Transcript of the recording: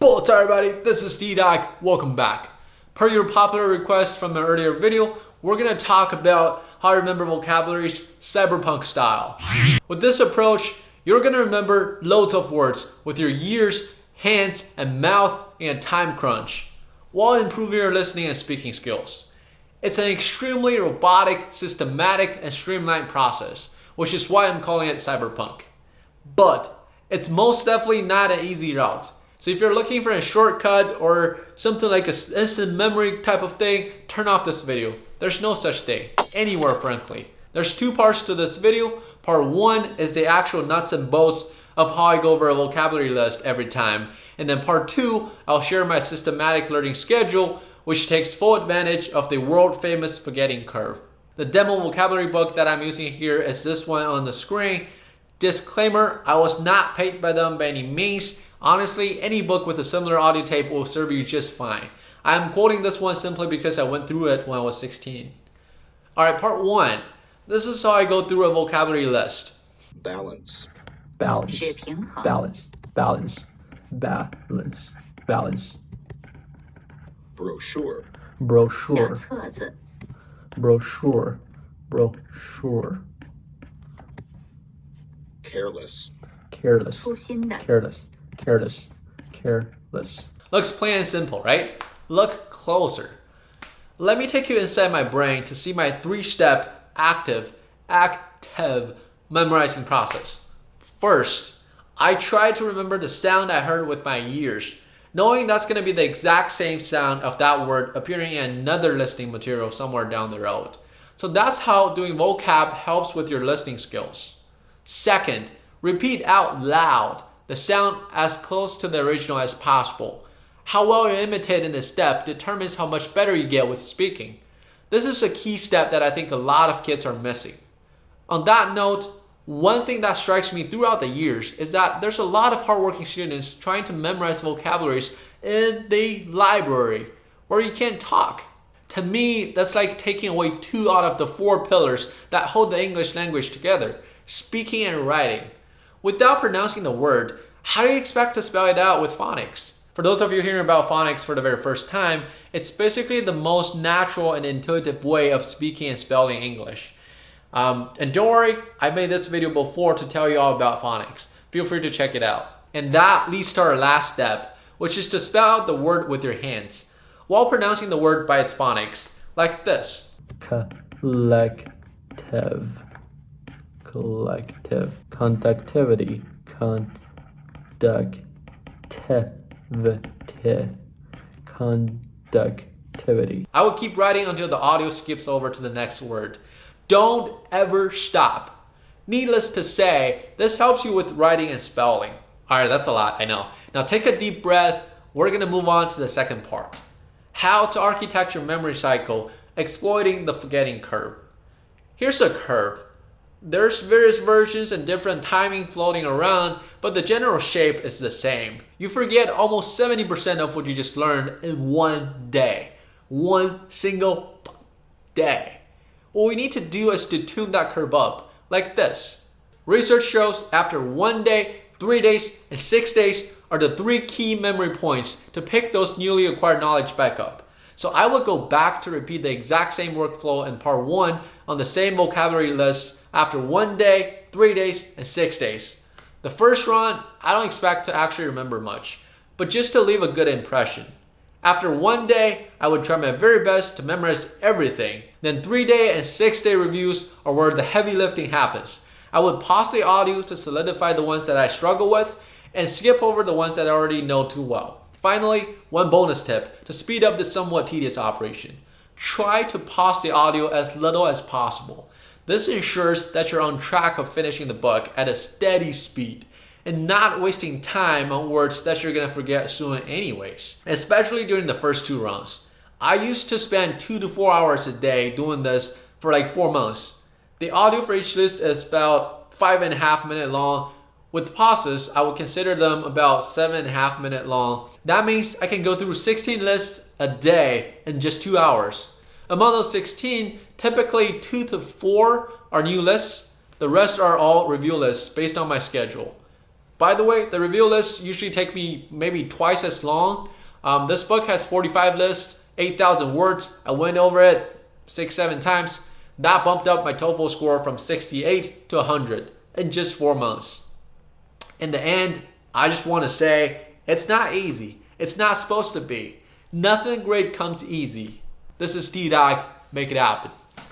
What's up, everybody? This is D-Doc. Welcome back. Per your popular request from an earlier video, we're going to talk about how to remember vocabularies cyberpunk style. With this approach, you're going to remember loads of words with your ears, hands, and mouth in a time crunch, while improving your listening and speaking skills. It's an extremely robotic, systematic, and streamlined process, which is why I'm calling it cyberpunk. But it's most definitely not an easy route. So if you're looking for a shortcut or something like an instant memory type of thing, turn off this video. There's no such thing, anywhere frankly. There's two parts to this video. Part one is the actual nuts and bolts of how I go over a vocabulary list every time. And then part two, I'll share my systematic learning schedule, which takes full advantage of the world famous forgetting curve. The demo vocabulary book that I'm using here is this one on the screen. Disclaimer, I was not paid by them by any means. Honestly, any book with a similar audio tape will serve you just fine. I'm quoting this one simply because I went through it when I was 16. Alright, part one. This is how I go through a vocabulary list. Balance. Balance. Balance. Balance. Balance. Balance. Brochure. Brochure. Brochure. Brochure. Careless. Careless. Careless. Careless. Careless. Looks plain and simple, right? Look closer. Let me take you inside my brain to see my three-step active memorizing process. First, I try to remember the sound I heard with my ears, knowing that's going to be the exact same sound of that word appearing in another listening material somewhere down the road. So that's how doing vocab helps with your listening skills. Second, repeat out loud the sound as close to the original as possible. How well you imitate in this step determines how much better you get with speaking. This is a key step that I think a lot of kids are missing. On that note, one thing that strikes me throughout the years is that there's a lot of hardworking students trying to memorize vocabularies in the library where you can't talk. To me, that's like taking away 2 out of the 4 pillars that hold the English language together: speaking and writing. Without pronouncing the word, how do you expect to spell it out with phonics? For those of you hearing about phonics for the very first time, it's basically the most natural and intuitive way of speaking and spelling English. And don't worry, I made this video before to tell you all about phonics. Feel free to check it out. And that leads to our last step, which is to spell out the word with your hands, while pronouncing the word by its phonics, like this. Collective. Collective. Conductivity. Conductivity. Conductivity. I will keep writing until the audio skips over to the next word. Don't ever stop. Needless to say, this helps you with writing and spelling. Alright, that's a lot, I know. Now take a deep breath. We're going to move on to the second part. How to architect your memory cycle, exploiting the forgetting curve. Here's a curve. There's various versions and different timing floating around, but the general shape is the same. You forget almost 70% of what you just learned in one day. One single day. What we need to do is to tune that curve up, like this. Research shows after 1 day, 3 days, and 6 days are the 3 key memory points to pick those newly acquired knowledge back up. So I will go back to repeat the exact same workflow in part 1 on the same vocabulary list after 1 day, 3 days, and 6 days. The first run, I don't expect to actually remember much, but just to leave a good impression. After 1 day, I would try my very best to memorize everything. Then 3-day and 6-day reviews are where the heavy lifting happens. I would pause the audio to solidify the ones that I struggle with and skip over the ones that I already know too well. Finally, one bonus tip to speed up this somewhat tedious operation. Try to pause the audio as little as possible. This ensures that you're on track of finishing the book at a steady speed and not wasting time on words that you're going to forget soon anyways, especially during the first 2 runs. I used to spend 2 to 4 hours a day doing this for like 4 months. The audio for each list is about 5.5 minutes long. With pauses, I would consider them about 7.5 minutes long. That means I can go through 16 lists a day in just 2 hours. Among those 16, typically 2 to 4 are new lists. The rest are all review lists based on my schedule. By the way, the review lists usually take me maybe twice as long. This book has 45 lists, 8,000 words. I went over it 6-7 times. That bumped up my TOEFL score from 68 to 100 in just 4 months. In the end, I just want to say, it's not easy. It's not supposed to be. Nothing great comes easy. This is T-Dog. Make it happen.